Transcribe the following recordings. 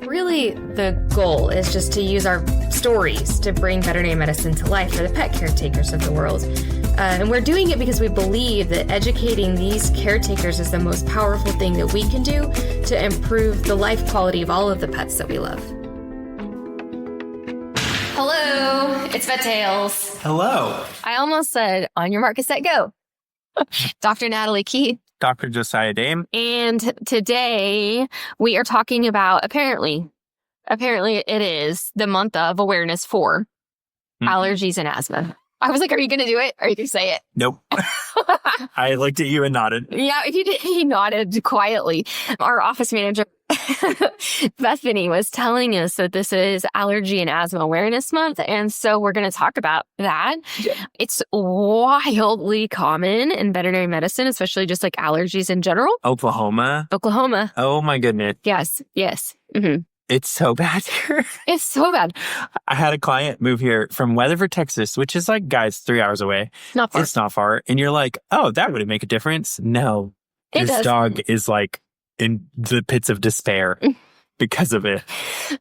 really the goal is just to use our stories to bring veterinary medicine to life for the pet caretakers of the world. And we're doing it because we believe that educating these caretakers is the most powerful thing that we can do to improve the life quality of all of the pets that we love. Hello, it's Vet Tales. Hello. I almost said, on your mark, get set, go. Dr. Natalie Keith. Dr. Josiah Dame. And today we are talking about, apparently it is the month of awareness for allergies and asthma. I was like, are you going to do it? Are you going to say it? Nope. I looked at you and nodded. Yeah, he did. He nodded quietly. Our office manager, Bethany, was telling us that this is Allergy and Asthma Awareness Month. And so we're going to talk about that. Yeah. It's wildly common in veterinary medicine, especially just like allergies in general. Oklahoma. Oh, my goodness. Yes. Mm-hmm. It's so bad here. It's so bad. I had a client move here from Weatherford, Texas, which is like, guys, 3 hours away. Not far. It's not far. And you're like, oh, that wouldn't make a difference. No. This dog is like in the pits of despair because of it.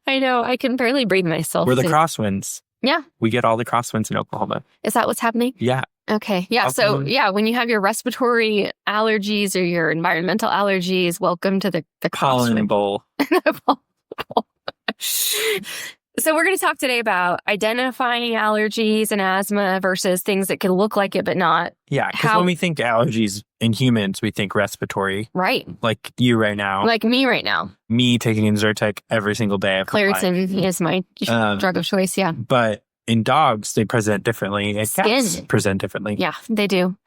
I know. I can barely breathe myself. We're the crosswinds. Yeah. We get all the crosswinds in Oklahoma. Is that what's happening? Yeah. Okay. Yeah. So, when you have your respiratory allergies or your environmental allergies, welcome to the pollen bowl. So we're going to talk today about identifying allergies and asthma versus things that can look like it but not. Yeah, because when we think allergies in humans, we think respiratory. Right. Like you right now. Like me right now. Me taking in Zyrtec every single day. Claritin is my drug of choice, yeah. But in dogs, they present differently. And cats present differently. Yeah, they do.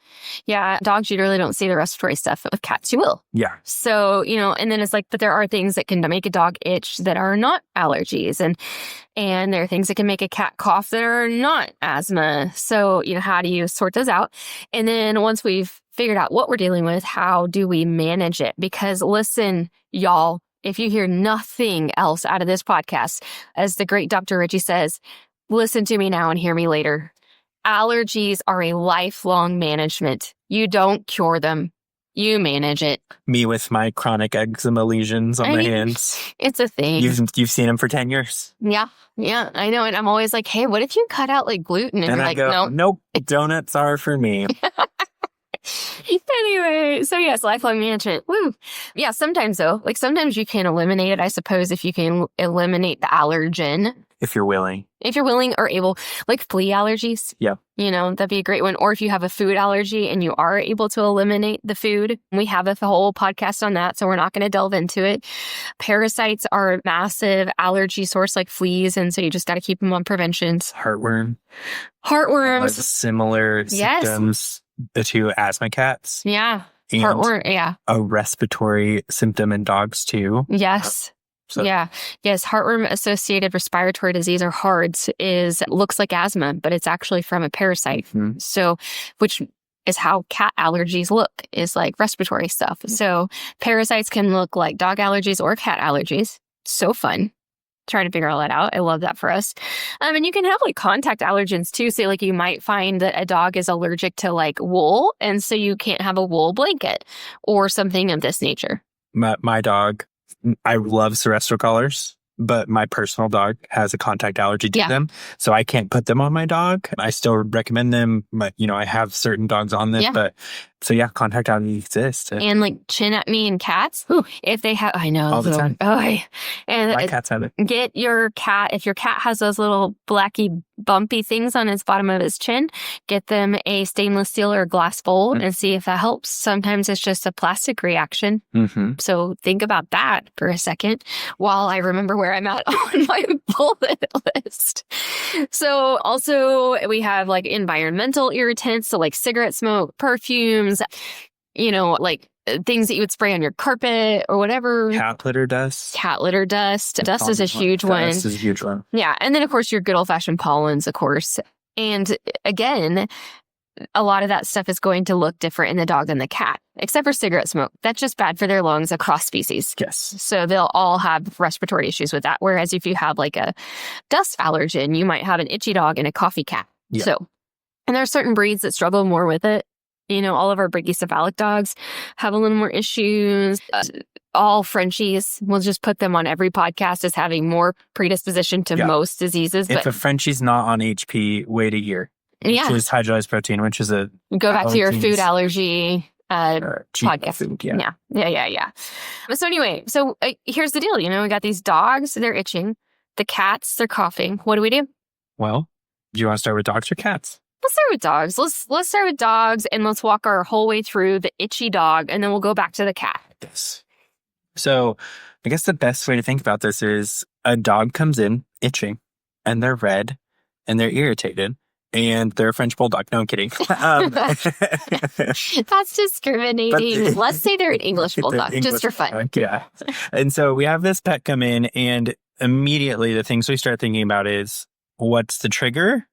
Yeah, dogs, you really don't see the respiratory stuff. But with cats, you will. Yeah. So, and then it's like, but there are things that can make a dog itch that are not allergies. And there are things that can make a cat cough that are not asthma. So, how do you sort those out? And then once we've figured out what we're dealing with, how do we manage it? Because listen, y'all, if you hear nothing else out of this podcast, as the great Dr. Reggie says, listen to me now and hear me later. Allergies are a lifelong management. You don't cure them. You manage it. Me with my chronic eczema lesions on my hands. It's a thing. You've seen them for 10 years. Yeah, I know. And I'm always like, hey, what if you cut out like gluten? And you're like, no. Nope, donuts are for me. Anyway, so yes, lifelong management. Woo. Yeah, sometimes though, sometimes you can eliminate it, I suppose, if you can eliminate the allergen. If you're willing. If you're willing or able, like flea allergies. Yeah. That'd be a great one. Or if you have a food allergy and you are able to eliminate the food, we have a whole podcast on that, so we're not going to delve into it. Parasites are a massive allergy source like fleas, and so you just got to keep them on preventions. Heartworms. Yes. Similar symptoms to asthma cats. Yeah. And heartworm, yeah. A respiratory symptom in dogs too. Yes. Yeah. Yes. Heartworm-associated respiratory disease, or HARDS, looks like asthma, but it's actually from a parasite. Mm-hmm. So, which is how cat allergies look, is like respiratory stuff. Mm-hmm. So parasites can look like dog allergies or cat allergies. So fun. Trying to figure all that out. I love that for us. And you can have contact allergens too. So you might find that a dog is allergic to wool, and so you can't have a wool blanket or something of this nature. My dog, I love Seresto collars, but my personal dog has a contact allergy to them. So I can't put them on my dog. I still recommend them, but I have certain dogs on them. Yeah. But so contact allergies exist. And chin at me and cats, if they have, I know. All the time. And my cats have it. Get your cat, if your cat has those little blacky bumpy things on his bottom of his chin, get them a stainless steel or glass bowl and see if that helps. Sometimes it's just a plastic reaction. Mm-hmm. So think about that for a second while I remember where I'm at on my bullet list. So also we have environmental irritants, so cigarette smoke, perfumes, things that you would spray on your carpet or whatever. Cat litter dust. Dust is a huge one. Dust is a huge one. Yeah. And then, of course, your good old-fashioned pollens, of course. And again, a lot of that stuff is going to look different in the dog than the cat, except for cigarette smoke. That's just bad for their lungs across species. Yes. So they'll all have respiratory issues with that. Whereas if you have a dust allergen, you might have an itchy dog and a coffee cat. Yeah. So, and there are certain breeds that struggle more with it. All of our brachycephalic dogs have a little more issues. All Frenchies, we'll just put them on every podcast as having more predisposition to most diseases. If a Frenchie's not on HP, wait a year. Which is hydrolyzed protein, which is a... Go back to your food allergy podcast. Food, yeah. So anyway, here's the deal. We got these dogs, they're itching. The cats, they're coughing. What do? Well, do you want to start with dogs or cats? Let's start with dogs. Let's start with dogs, and let's walk our whole way through the itchy dog, and then we'll go back to the cat. Yes. So I guess the best way to think about this is a dog comes in itching, and they're red, and they're irritated, and they're a French bulldog. No, I'm kidding. That's discriminating. Let's say they're an English bulldog, just for fun. Yeah. And so we have this pet come in, and immediately the things we start thinking about is, what's the trigger?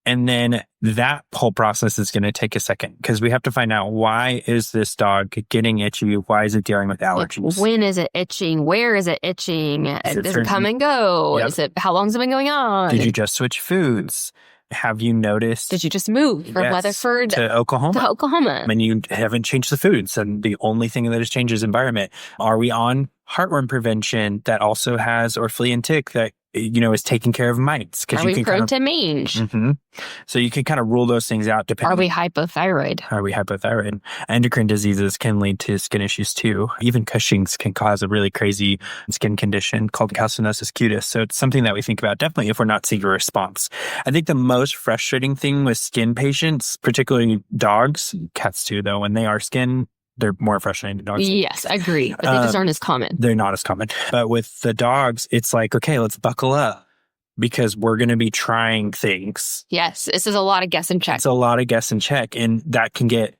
And then that whole process is going to take a second because we have to find out, why is this dog getting itchy? Why is it dealing with allergies? When is it itching? Where is it itching? Does it come and go? Yep. How long has it been going on? Did you just switch foods? Have you noticed? Did you just move from Weatherford to Oklahoma? And you haven't changed the foods, and the only thing that has changed is environment. Are we on heartworm prevention that also has, or flea and tick that is taking care of mites? Are we prone to mange? Mm-hmm. So you can kind of rule those things out. Are we hypothyroid? Endocrine diseases can lead to skin issues too. Even Cushing's can cause a really crazy skin condition called calcinosis cutis. So it's something that we think about definitely if we're not seeing a response. I think the most frustrating thing with skin patients, particularly dogs, cats too, though, when they are skin, they're more frustrating than dogs. Yes, I agree. But they just aren't as common. They're not as common. But with the dogs, it's like, okay, let's buckle up because we're going to be trying things. Yes, this is a lot of guess and check. It's a lot of guess and check. And that can get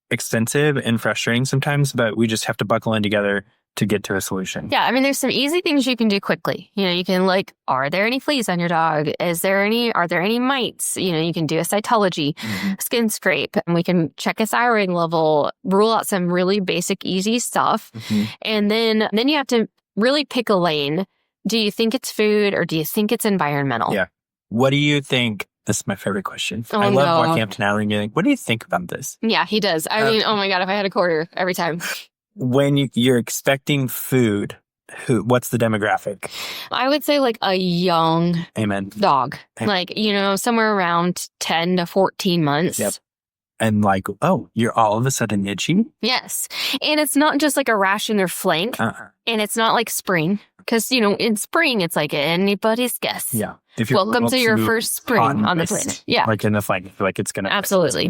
extensive and frustrating sometimes, but we just have to buckle in together to get to a solution. Yeah, I mean, there's some easy things you can do quickly. You can are there any fleas on your dog? Are there any mites? You can do a cytology, skin scrape, and we can check a thyroid level, rule out some really basic, easy stuff. And then you have to really pick a lane. Do you think it's food or do you think it's environmental? Yeah. What do you think? This is my favorite question. Oh, I love walking up to Natalie and being like, what do you think about this? Yeah, he does. I mean, oh my God, if I had a quarter every time. When you're expecting food, what's the demographic? I would say a young dog. Amen. Somewhere around 10 to 14 months. Yep. And you're all of a sudden itchy? Yes. And it's not just a rash in their flank. And it's not spring. Because, in spring, it's anybody's guess. Yeah. Welcome to your first spring on the planet. Yeah. In the flank, it's going to... Absolutely.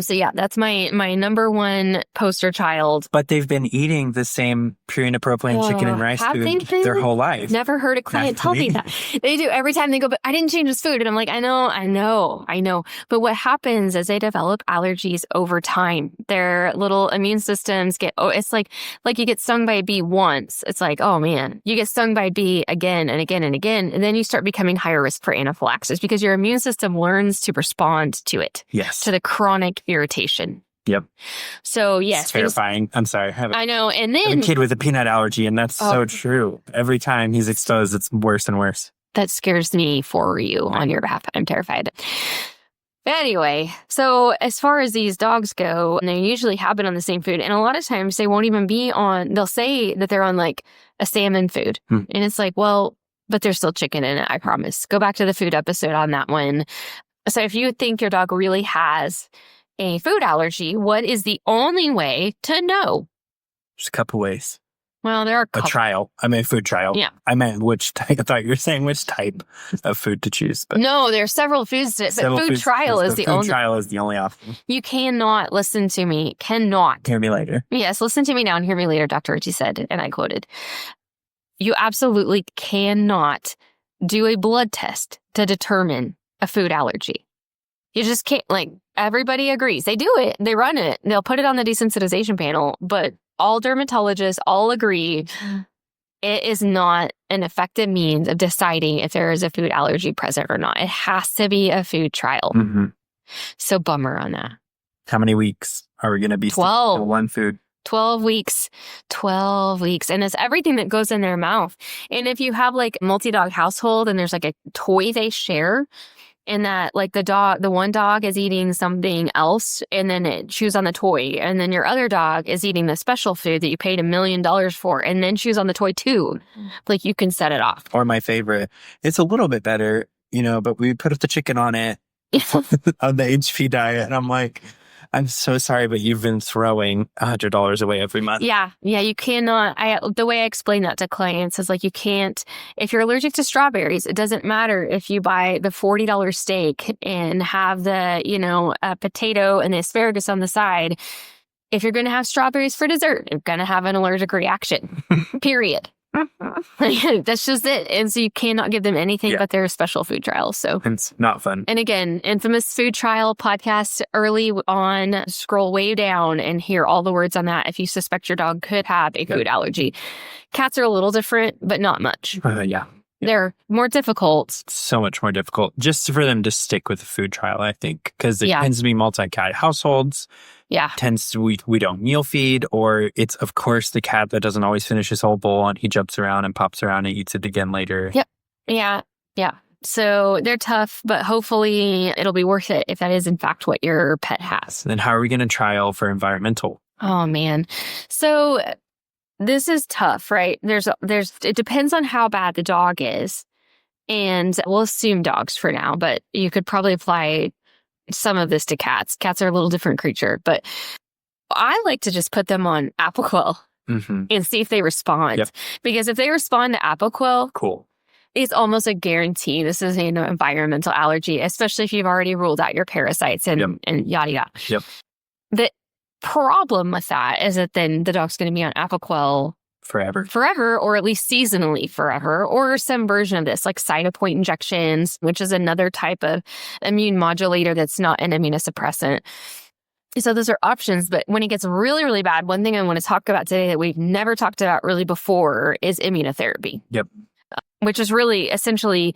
So yeah, that's my number one poster child. But they've been eating the same purina propylene chicken and rice food their whole life. Never heard a client tell me that. They do every time they go, but I didn't change this food. And I'm like, I know. But what happens is they develop allergies over time. Their little immune systems it's like you get stung by a bee once. It's like, oh man, you get stung by a bee again and again and again. And then you start becoming higher risk for anaphylaxis because your immune system learns to respond to it. Yes. To the chronic irritation. Yep. So yes, it's terrifying. I'm sorry. I know. And then I have a kid with a peanut allergy, and that's so true. Every time he's exposed, it's worse and worse. That scares me for you on your behalf. I'm terrified. Anyway, so as far as these dogs go, they usually have been on the same food, and a lot of times they won't even be on. They'll say that they're on a salmon food, and it's well, but there's still chicken in it. I promise. Go back to the food episode on that one. So if you think your dog really has a food allergy, what is the only way to know? There's a couple ways. Well, there are a trial. I mean, food trial. Yeah. I meant which type. I thought you were saying which type of food to choose. But no, there are several foods. But food trial is the only. Food trial is the only option. You cannot listen to me. Cannot hear me later. Yes, listen to me now and hear me later. Dr. Richie said, and I quoted: "You absolutely cannot do a blood test to determine a food allergy. You just can't. Everybody agrees. They do it. They run it. They'll put it on the desensitization panel. But all dermatologists all agree it is not an effective means of deciding if there is a food allergy present or not. It has to be a food trial. Mm-hmm. So bummer on that. How many weeks are we going to be 12. One food? 12 weeks. 12 weeks. And it's everything that goes in their mouth. And if you have a multi-dog household and there's a toy they share, in that like the one dog is eating something else and then it chews on the toy. And then your other dog is eating the special food that you paid $1 million for and then chews on the toy too. Like you can set it off. Or my favorite, it's a little bit better, but we put the chicken on it on the HP diet. And I'm like, I'm so sorry, but you've been throwing $100 away every month. Yeah. You cannot. The way I explain that to clients is like, you can't, if you're allergic to strawberries, it doesn't matter if you buy the $40 steak and have the, potato and the asparagus on the side. If you're going to have strawberries for dessert, you're going to have an allergic reaction, period. That's just it. And so you cannot give them anything but their special food trials. So it's not fun. And again, infamous food trial podcast early on, scroll way down and hear all the words on that if you suspect your dog could have a food allergy. Cats are a little different, but not much. They're more difficult. So much more difficult just for them to stick with the food trial, I think, because it tends to be multi-cat households. We don't meal feed, or it's, of course, the cat that doesn't always finish his whole bowl and he jumps around and pops around and eats it again later. Yep. Yeah. So they're tough, but hopefully it'll be worth it if that is, in fact, what your pet has. Then how are we going to trial for environmental? Oh, man. So this is tough, right? It depends on how bad the dog is. And we'll assume dogs for now, but you could probably apply some of this to cats. Cats are a little different creature, but I like to just put them on Apoquel and see if they respond. Yep. Because if they respond to Apoquel, cool. It's almost a guarantee this is an environmental allergy, especially if you've already ruled out your parasites and yada yada. Yep. The problem with that is that then the dog's going to be on Apoquel forever, or at least seasonally forever, or some version of this, like Cytopoint injections, which is another type of immune modulator that's not an immunosuppressant. So those are options. But when it gets really, really bad, one thing I want to talk about today that we've never talked about really before is immunotherapy. Yep. Which is really essentially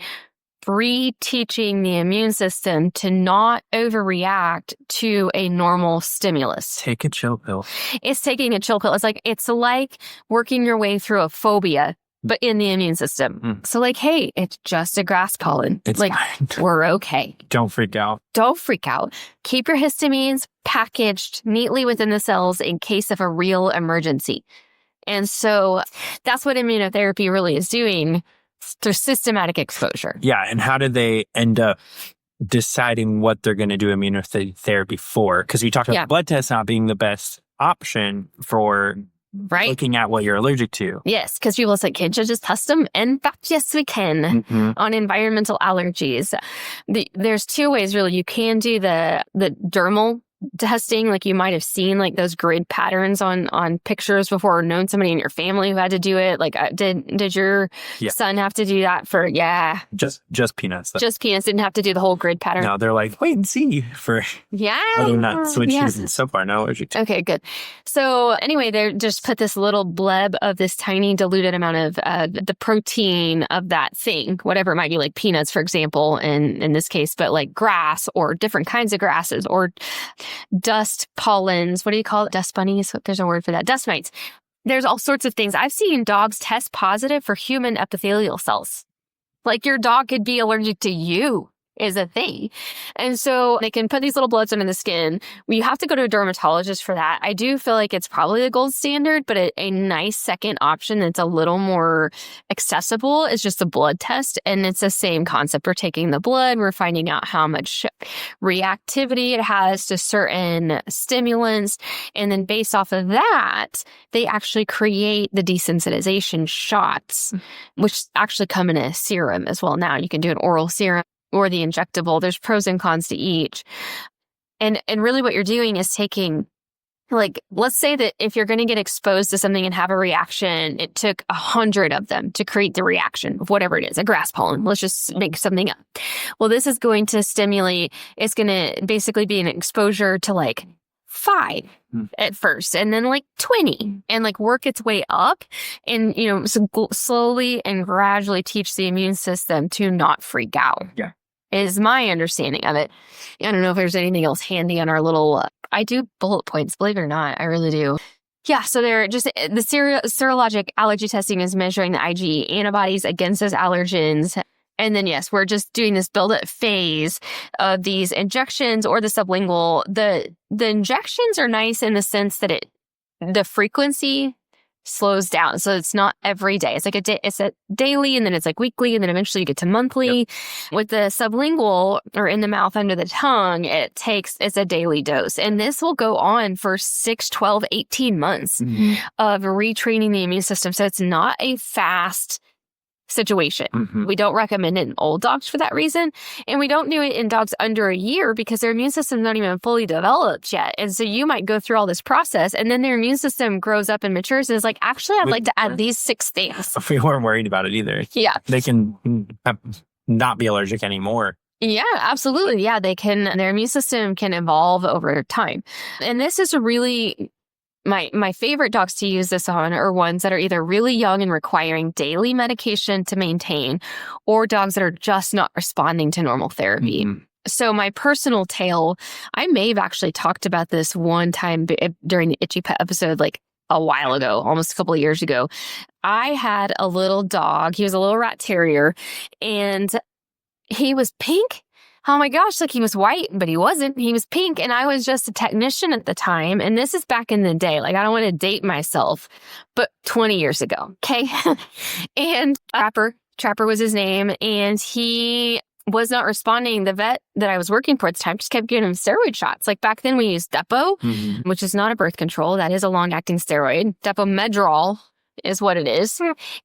reteaching the immune system to not overreact to a normal stimulus. Take a chill pill. It's taking a chill pill. It's like working your way through a phobia, but in the immune system. So like, hey, it's just a grass pollen. It's like, fine. We're okay. Don't freak out. Keep your histamines packaged neatly within the cells in case of a real emergency. And so that's what immunotherapy really is doing through systematic exposure. Yeah. And how do they end up deciding what they're going to do immunotherapy for? Because we talked about blood tests not being the best option for looking at what you're allergic to. Yes, because people say, can't you just test them? And in fact, yes, we can on environmental allergies. There's two ways, really. You can do the dermal testing, like you might have seen like those grid patterns on pictures before, or known somebody in your family who had to do it. Like did your son have to do that for just peanuts though. Just peanuts, didn't have to do the whole grid pattern. No, they're like wait and see for other nuts, which is so far no allergic to. Okay, good. So anyway, they just put this little bleb of this tiny diluted amount of the protein of that thing, whatever it might be, like peanuts, for example, in this case, but like grass or different kinds of grasses or dust pollens. What do you call it? Dust bunnies? There's a word for that. Dust mites. There's all sorts of things. I've seen dogs test positive for human epithelial cells. Like your dog could be allergic to you is a thing. And so they can put these little bloods under the skin. You have to go to a dermatologist for that. I do feel like it's probably the gold standard, but a nice second option that's a little more accessible is just a blood test. And it's the same concept. We're taking the blood, we're finding out how much reactivity it has to certain stimulants. And then based off of that, they actually create the desensitization shots, which actually come in a serum as well. Now you can do an oral serum or the injectable. There's pros and cons to each. And really what you're doing is taking, like, let's say that if you're going to get exposed to something and have a reaction, it took 100 of them to create the reaction of whatever it is, a grass pollen. Let's just make something up. Well, this is going to stimulate, it's going to basically be an exposure to like 5 at first, and then like 20, and like work its way up, and so slowly and gradually teach the immune system to not freak out. Yeah, is my understanding of it. I don't know if there's anything else handy on our little. I do bullet points, believe it or not, I really do. Yeah, so they're just the serologic allergy testing is measuring the IgE antibodies against those allergens. And then, yes, we're just doing this build-up phase of these injections or the sublingual. The injections are nice in the sense that the frequency slows down. So it's not every day. It's like it's a daily, and then it's like weekly, and then eventually you get to monthly. Yep. With the sublingual or in the mouth under the tongue, it's a daily dose. And this will go on for 6, 12, 18 months of retraining the immune system. So it's not a fast situation. We don't recommend it in old dogs for that reason. And we don't do it in dogs under a year because their immune system is not even fully developed yet. And so you might go through all this process and then their immune system grows up and matures and is like, actually, I'd like to add these 6 things. We weren't worried about it either. Yeah. They can not be allergic anymore. Yeah, absolutely. Yeah, their immune system can evolve over time. And this is really... My favorite dogs to use this on are ones that are either really young and requiring daily medication to maintain, or dogs that are just not responding to normal therapy. So my personal tale, I may have actually talked about this one time during the Itchy Pet episode, like a while ago, almost a couple of years ago. I had a little dog. He was a little rat terrier, and he was pink. Oh my gosh, like he was white, but he wasn't. He was pink, and I was just a technician at the time. And this is back in the day. Like, I don't want to date myself, but 20 years ago, okay? And Trapper was his name, and he was not responding. The vet that I was working for at the time just kept giving him steroid shots. Like, back then we used Depo, which is not a birth control. That is a long-acting steroid. Depomedrol is what it is.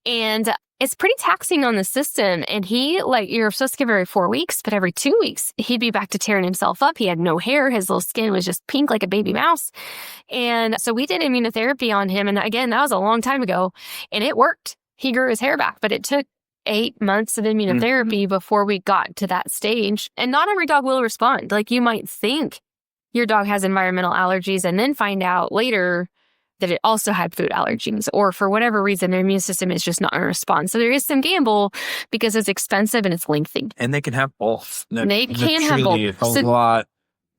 And it's pretty taxing on the system. And you're supposed to give every 4 weeks, but every 2 weeks, he'd be back to tearing himself up. He had no hair. His little skin was just pink like a baby mouse. And so we did immunotherapy on him. And again, that was a long time ago, and it worked. He grew his hair back, but it took 8 months of immunotherapy before we got to that stage. And not every dog will respond. Like, you might think your dog has environmental allergies and then find out later that it also had food allergies, or for whatever reason, their immune system is just not in response. So there is some gamble because it's expensive and it's lengthy. And they can have both. They can have both. A lot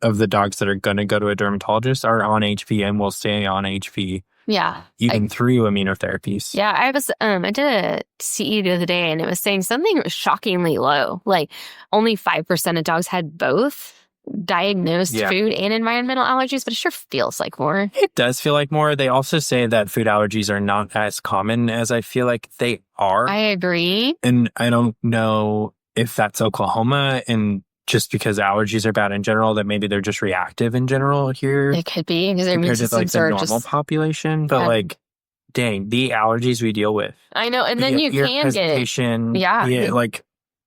of the dogs that are going to go to a dermatologist are on HP and will stay on HP. Yeah. Even through immunotherapies. Yeah. I did a CE the other day, and it was saying something that was shockingly low. Like, only 5% of dogs had both diagnosed food and environmental allergies, but it sure feels like more. It does feel like more. They also say that food allergies are not as common as I feel like they are. I agree. And I don't know if that's Oklahoma, and just because allergies are bad in general, that maybe they're just reactive in general here. It could be because their immune systems are the normal just population, but like, dang, the allergies we deal with. I know, and then you can get like,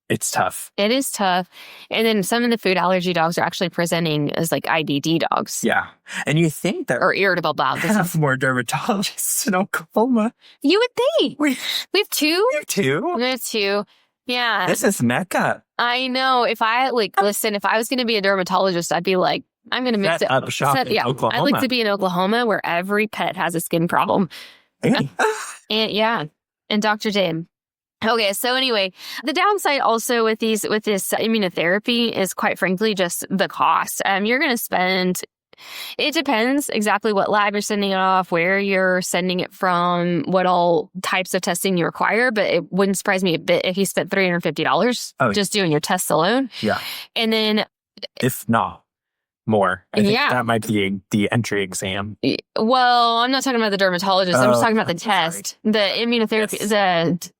it's tough. It is tough. And then some of the food allergy dogs are actually presenting as like IBD dogs. Yeah. And you think that... Or irritable bowel disease. Have more dermatologists in Oklahoma. You would think. We have 2? We have 2? We have 2. Yeah. This is Mecca. I know. If I listen, if I was going to be a dermatologist, I'd be like, I'm going to mix it up shop in Oklahoma. I'd like to be in Oklahoma where every pet has a skin problem. And Dr. Dame. Okay, so anyway, the downside also with this immunotherapy is, quite frankly, just the cost. You're going to spend, it depends exactly what lab you're sending it off, where you're sending it from, what all types of testing you require, but it wouldn't surprise me a bit if you spent $350 just doing your tests alone. Yeah. And then... If not more. I think that might be the entry exam. Well, I'm not talking about the dermatologist. I'm just talking about the test. The immunotherapy is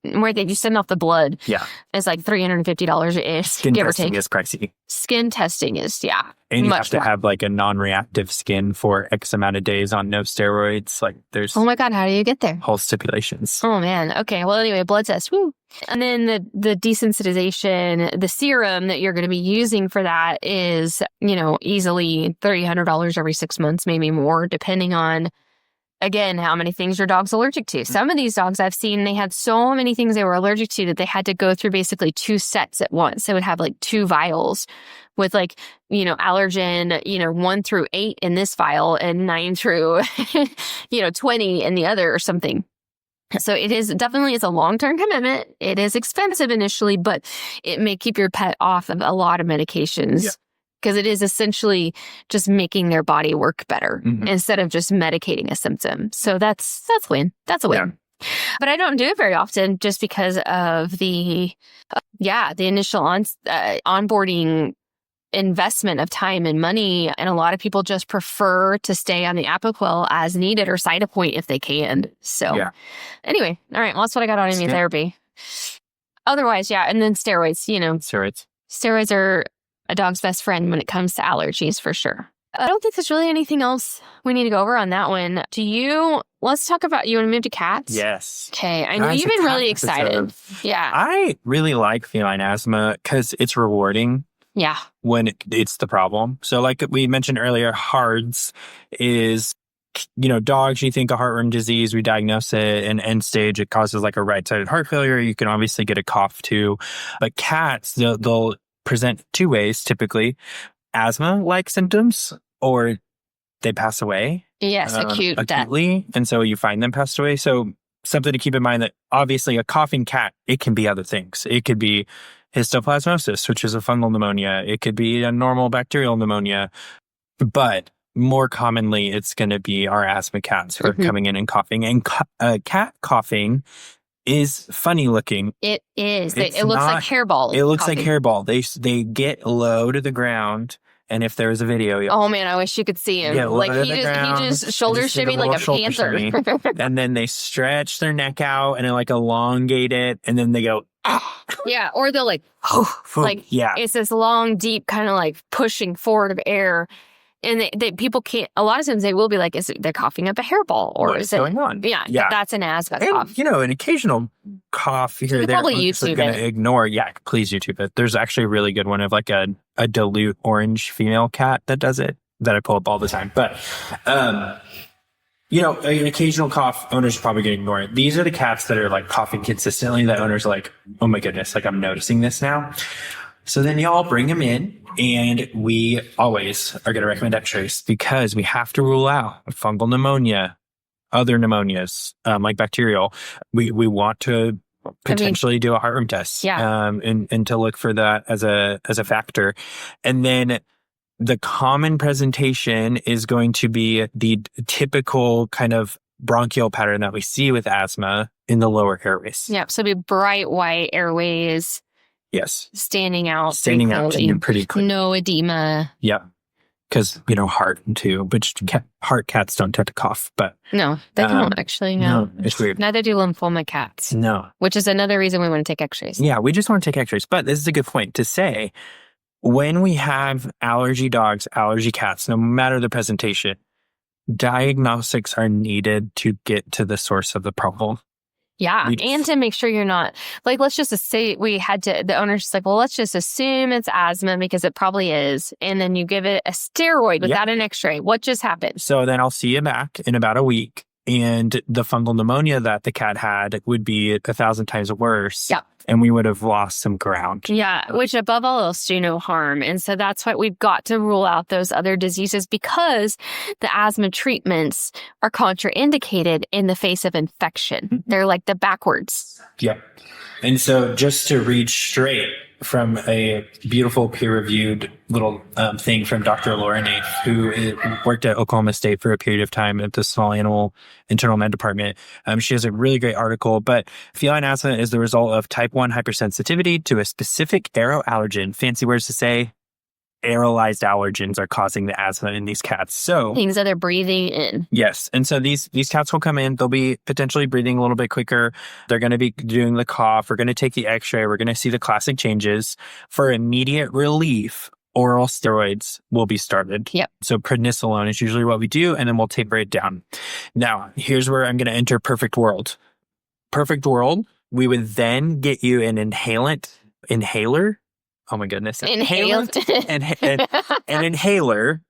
where you send off the blood. Yeah. It's like $350-ish, Skin give or testing take. Is pricey. Skin testing is, And you have to have like a non-reactive skin for X amount of days on no steroids. Like, there's... Oh my God, how do you get there? Whole stipulations. Oh man. Okay. Well, anyway, blood test. Woo. And then the desensitization, the serum that you're going to be using for that is, easily $300 every 6 months, maybe more, depending on, again, how many things your dog's allergic to. Some of these dogs I've seen, they had so many things they were allergic to that they had to go through basically 2 sets at once. They would have like 2 vials with allergen, 1 through 8 in this vial and 9 through, 20 in the other or something. So it is definitely, it's a long-term commitment. It is expensive initially, but it may keep your pet off of a lot of medications because it is essentially just making their body work better instead of just medicating a symptom. So that's a win. That's a win. But I don't do it very often just because of the initial onboarding investment of time and money. And a lot of people just prefer to stay on the Apoquel as needed or Cytopoint if they can. So anyway, all right. Well, that's what I got on immunotherapy. Otherwise, and then steroids, Steroids are a dog's best friend when it comes to allergies for sure. I don't think there's really anything else we need to go over on that one. Let's talk about, you want to move to cats? Yes. Okay. I know you've been really excited. Yeah. I really like feline asthma because it's rewarding. Yeah. When it's the problem. So like we mentioned earlier, HARDS is, dogs, you think a heartworm disease, we diagnose it, and end stage, it causes like a right-sided heart failure. You can obviously get a cough too. But cats, they'll present two ways typically: asthma-like symptoms, or they pass away. Yes, acutely. Death. And so you find them passed away. So something to keep in mind that obviously a coughing cat, it can be other things. It could be histoplasmosis, which is a fungal pneumonia. It could be a normal bacterial pneumonia. But more commonly, it's going to be our asthma cats who are coming in and coughing. And cat coughing is funny looking. It is. It looks like hairball. It looks like hairball. They get low to the ground. And if there was a video, oh man, I wish you could see him. Like he just shoulder shimmy like a panther. And then they stretch their neck out and like elongate it, and then they go. Yeah, or they'll it's this long, deep kind of like pushing forward of air, and people can't. A lot of times they will be like, they're coughing up a hairball, or what is going on? Yeah, that's an asthma cough. An occasional cough here or there. Probably YouTube going to ignore. Yeah, please YouTube it. There's actually a really good one of like a dilute orange female cat that does it that I pull up all the time. But an occasional cough, owners are probably going to ignore it. These are the cats that are like coughing consistently that owners are like, oh my goodness, like I'm noticing this now. So then y'all bring them in, and we always are going to recommend x-rays because we have to rule out fungal pneumonia, other pneumonias, like bacterial. We want to potentially do a heartworm test, and to look for that as a factor. And then the common presentation is going to be the typical kind of bronchial pattern that we see with asthma in the lower airways. Yeah, so it'd be bright white airways. Yes. Standing out pretty clear. No edema. Yeah. Because, heart too, which heart cats don't tend to cough, but... No, they don't actually, no. It's weird. Neither do lymphoma cats. No. Which is another reason we want to take x-rays. Yeah, we just want to take x-rays. But this is a good point to say, when we have allergy dogs, allergy cats, no matter the presentation, diagnostics are needed to get to the source of the problem. Yeah. And to make sure you're not, like, let's just say the owner's just like, well, let's just assume it's asthma because it probably is. And then you give it a steroid without an x-ray. What just happened? So then I'll see you back in about a week. And the fungal pneumonia that the cat had would be 1,000 times worse. Yeah. And we would have lost some ground. Yeah, which above all else do no harm. And so that's why we've got to rule out those other diseases, because the asthma treatments are contraindicated in the face of infection. They're like the backwards. Yeah. And so just to read straight from a beautiful peer-reviewed little thing from Dr. Laura Nath, who worked at Oklahoma State for a period of time at the small animal internal med department. She has a really great article, but feline asthma is the result of type 1 hypersensitivity to a specific aeroallergen. Fancy words to say. Aerolized allergens are causing the asthma in these cats. So things that they're breathing in. Yes. And so these cats will come in. They'll be potentially breathing a little bit quicker. They're going to be doing the cough. We're going to take the x-ray. We're going to see the classic changes. For immediate relief, oral steroids will be started. Yep. So prednisolone is usually what we do, and then we'll taper it down. Now, here's where I'm going to enter perfect world. Perfect world, we would then get you an inhaler. Oh my goodness. Inhaled. An inhaler,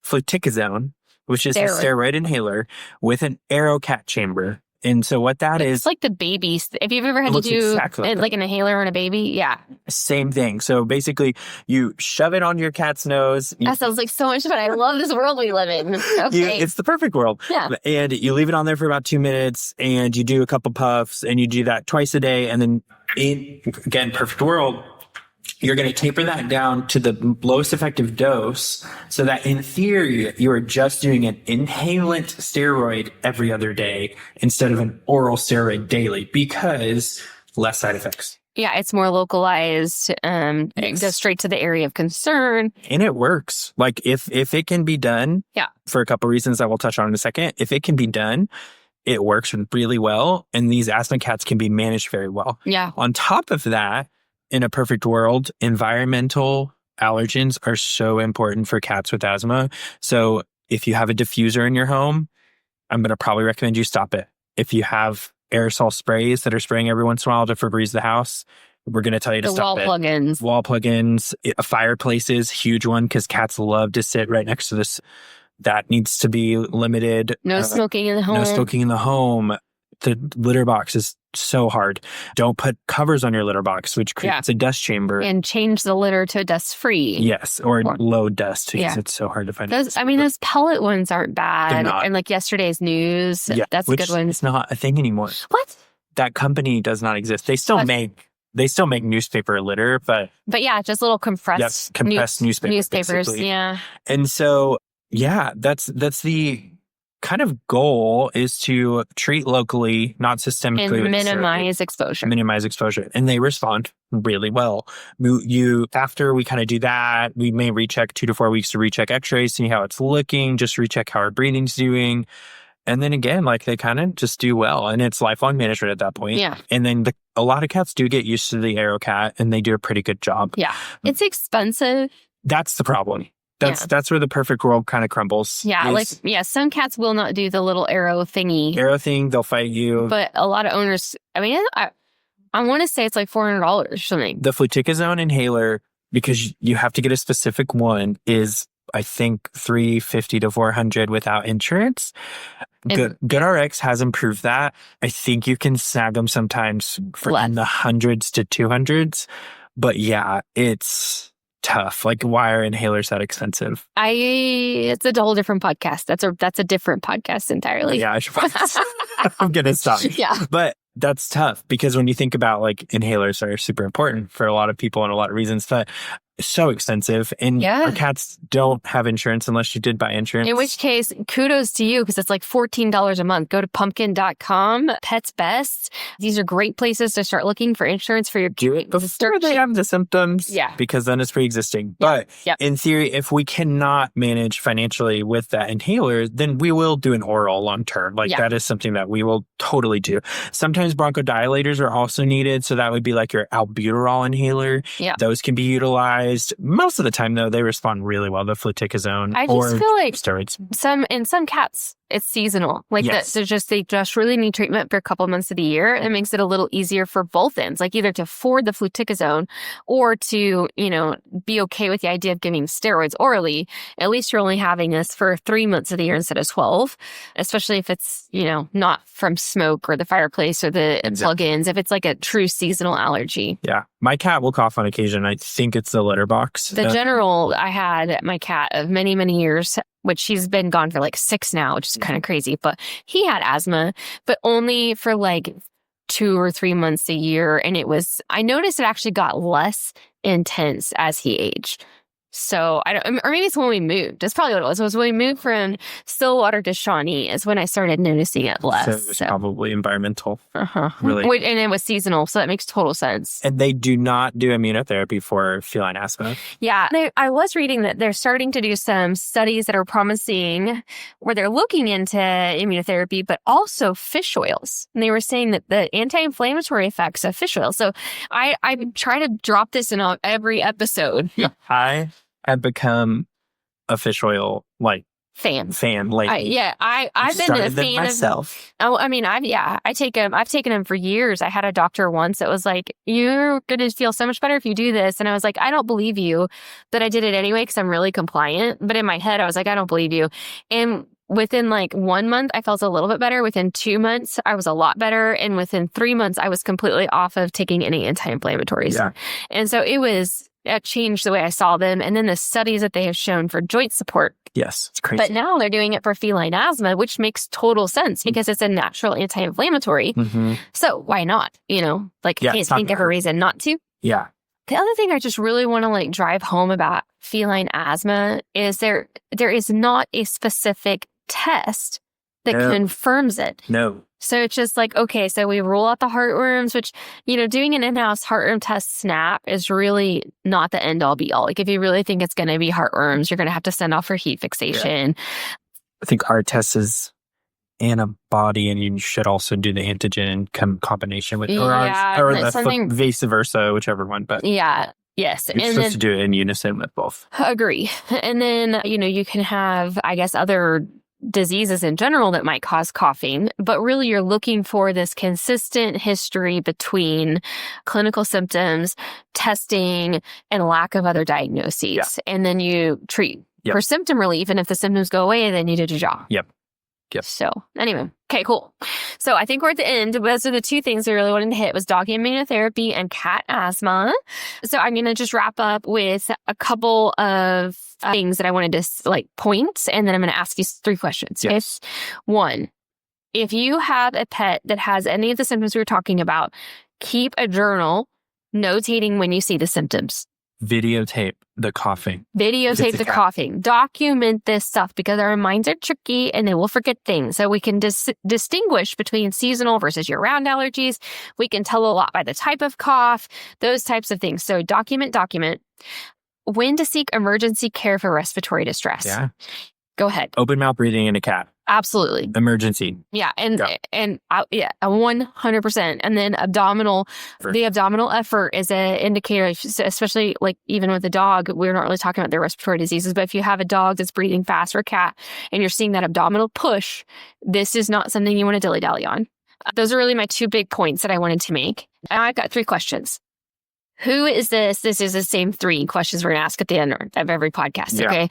fluticasone, which is a steroid inhaler with an AeroCat chamber. And so what that is... It's like the babies. If you've ever had to do like an inhaler on a baby, yeah. Same thing. So basically, you shove it on your cat's nose. That sounds like so much fun. I love this world we live in. Okay. It's the perfect world. Yeah. And you leave it on there for about 2 minutes, and you do a couple puffs, and you do that twice a day. And then, again, perfect world, you're going to taper that down to the lowest effective dose so that in theory, you are just doing an inhalant steroid every other day instead of an oral steroid daily because less side effects. Yeah, it's more localized. It goes straight to the area of concern. And it works. Like if it can be done, for a couple of reasons that we'll touch on in a second, if it can be done, it works really well. And these asthma cats can be managed very well. Yeah. On top of that, in a perfect world, environmental allergens are so important for cats with asthma. So if you have a diffuser in your home, I'm going to probably recommend you stop it. If you have aerosol sprays that are spraying every once in a while to Febreze the house, we're going to tell you to stop it. Wall plugins, fireplaces, huge one because cats love to sit right next to this. That needs to be limited. No smoking in the home. No smoking in the home. The litter box is so hard. Don't put covers on your litter box, which creates a dust chamber. And change the litter to dust-free. Yes, or low dust because it's so hard to find. Those pellet ones aren't bad. And like yesterday's news, that's a good one. It's not a thing anymore. What? That company does not exist. They still make newspaper litter, but yeah, just little compressed newspapers. Basically. Yeah. And so that's the kind of goal is to treat locally, not systemically. And minimize exposure. And they respond really well. After we kind of do that, we may recheck 2 to 4 weeks to recheck x-rays, see how it's looking, just recheck how our breathing's doing. And then again, like they kind of just do well. And it's lifelong management at that point. Yeah. And then a lot of cats do get used to the AeroCat and they do a pretty good job. Yeah. It's expensive. That's the problem. That's where the perfect world kind of crumbles. Yeah, some cats will not do the little arrow thingy. Arrow thing, they'll fight you. But a lot of owners, I want to say it's like $400 or something. The fluticasone inhaler, because you have to get a specific one, is I think $350 to $400 without insurance. GoodRx has improved that. I think you can snag them sometimes in the hundreds to 200s. But yeah, it's tough. Like, why are inhalers that expensive? It's a whole different podcast. That's a different podcast entirely. Yeah, I should probably I'm gonna stop. Yeah. But that's tough because when you think about like inhalers are super important for a lot of people and a lot of reasons, but so expensive. And our cats don't have insurance unless you did buy insurance. In which case, kudos to you because it's like $14 a month. Go to pumpkin.com, Pets Best. These are great places to start looking for insurance for your cat. Before they have the symptoms. Yeah. Because then it's pre-existing. But in theory, if we cannot manage financially with that inhaler, then we will do an oral long term. Like that is something that we will totally do. Sometimes bronchodilators are also needed. So that would be like your albuterol inhaler. Yeah. Those can be utilized. Most of the time, though, they respond really well to fluticasone. I just feel like steroids. In some cats, it's seasonal. Like they just really need treatment for a couple months of the year. It makes it a little easier for both ends, like either to afford the fluticasone or to, be okay with the idea of giving steroids orally. At least you're only having this for 3 months of the year instead of 12, especially if it's, not from smoke or the fireplace or the plugins, if it's like a true seasonal allergy. Yeah. My cat will cough on occasion. I think it's the litter box. I had my cat of many, many years, which she's been gone for like 6 now, which is kind of crazy. But he had asthma, but only for like 2 or 3 months a year. And I noticed it actually got less intense as he aged. So or maybe it's when we moved. That's probably what it was. It was when we moved from Stillwater to Shawnee is when I started noticing it less. So it was probably environmental. Really. And it was seasonal. So that makes total sense. And they do not do immunotherapy for feline asthma. Yeah. I was reading that they're starting to do some studies that are promising where they're looking into immunotherapy, but also fish oils. And they were saying that the anti-inflammatory effects of fish oil. So I try to drop this in every episode. I have become a fish oil fan lately. I've been a fan myself. I've taken them for years. I had a doctor once that was like, "You're gonna feel so much better if you do this," and I was like, "I don't believe you," but I did it anyway because I'm really compliant. But in my head, I was like, "I don't believe you," and within like 1 month, I felt a little bit better. Within 2 months, I was a lot better. And within 3 months, I was completely off of taking any anti-inflammatories. Yeah. And so it changed the way I saw them. And then the studies that they have shown for joint support. Yes, it's crazy. But now they're doing it for feline asthma, which makes total sense because it's a natural anti-inflammatory. Mm-hmm. So why not? I can't think of a reason not to. Yeah. The other thing I just really want to like drive home about feline asthma is there is not a specific test that confirms it. No. So it's just like, okay, so we rule out the heartworms, which, doing an in-house heartworm test snap is really not the end all be all. Like if you really think it's going to be heartworms, you're going to have to send off for heat fixation. Yeah. I think our test is antibody, and you should also do the antigen in combination with, or vice versa, whichever one. But yeah. Yes. You're supposed to do it in unison with both. Agree. And then, you can have, I guess, other diseases in general that might cause coughing, but really you're looking for this consistent history between clinical symptoms, testing, and lack of other diagnoses. Yeah. And then you treat for symptom relief. And if the symptoms go away, then you did your job. Yep. So anyway, okay, cool. So I think we're at the end. Those are the two things I really wanted to hit was dog immunotherapy and cat asthma. So I'm going to just wrap up with a couple of things that I wanted to point, and then I'm going to ask you 3 questions. Okay? Yes. 1, if you have a pet that has any of the symptoms we were talking about, keep a journal notating when you see the symptoms. Videotape the coughing. Videotape the coughing. Document this stuff because our minds are tricky and they will forget things. So we can distinguish between seasonal versus year-round allergies. We can tell a lot by the type of cough, those types of things. So document. When to seek emergency care for respiratory distress. Yeah. Go ahead. Open mouth breathing in a cat. Absolutely. Emergency. Yeah. And 100%. And then the abdominal effort is an indicator, especially like even with a dog, we're not really talking about their respiratory diseases, but if you have a dog that's breathing fast or a cat and you're seeing that abdominal push, this is not something you want to dilly-dally on. Those are really my 2 big points that I wanted to make. And I've got 3 questions. Who is this? This is the same 3 questions we're going to ask at the end of every podcast. Yeah. Okay.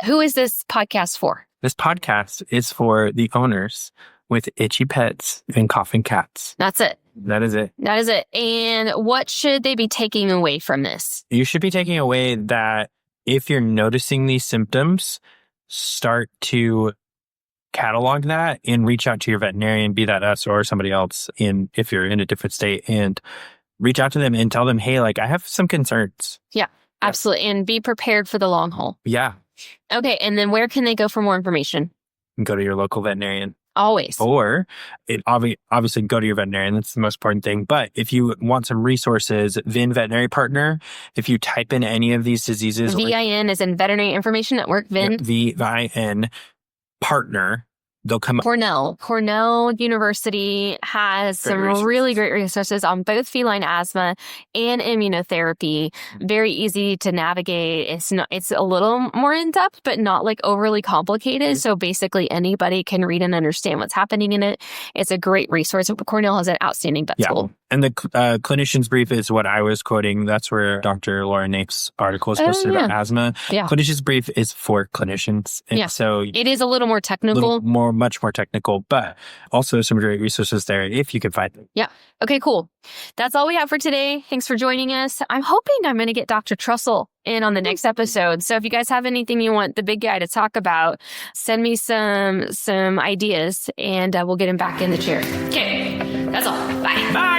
Who is this podcast for? This podcast is for the owners with itchy pets and coughing cats. That's it. That is it. That is it. And what should they be taking away from this? You should be taking away that if you're noticing these symptoms, start to catalog that and reach out to your veterinarian, be that us or somebody else, if you're in a different state, and reach out to them and tell them, hey, I have some concerns. Yeah, absolutely. And be prepared for the long haul. Yeah. Okay. And then where can they go for more information? Go to your local veterinarian. Always. Or obviously go to your veterinarian. That's the most important thing. But if you want some resources, VIN Veterinary Partner, if you type in any of these diseases. VIN is in Veterinary Information Network, VIN. VIN Partner. They'll come up. Cornell University has some really great resources on both feline asthma and immunotherapy. Very easy to navigate. It's a little more in depth, but not overly complicated. So basically anybody can read and understand what's happening in it. It's a great resource. Cornell has an outstanding vet school. And the clinician's brief is what I was quoting. That's where Dr. Laura Nape's article is posted about asthma. Yeah. Clinician's brief is for clinicians. And so it is a little more technical. Much more technical, but also some great resources there if you can find them. Yeah. Okay, cool. That's all we have for today. Thanks for joining us. I'm hoping I'm going to get Dr. Trussell in on the next episode. So if you guys have anything you want the big guy to talk about, send me some ideas and we'll get him back in the chair. Okay. That's all. Bye. Bye.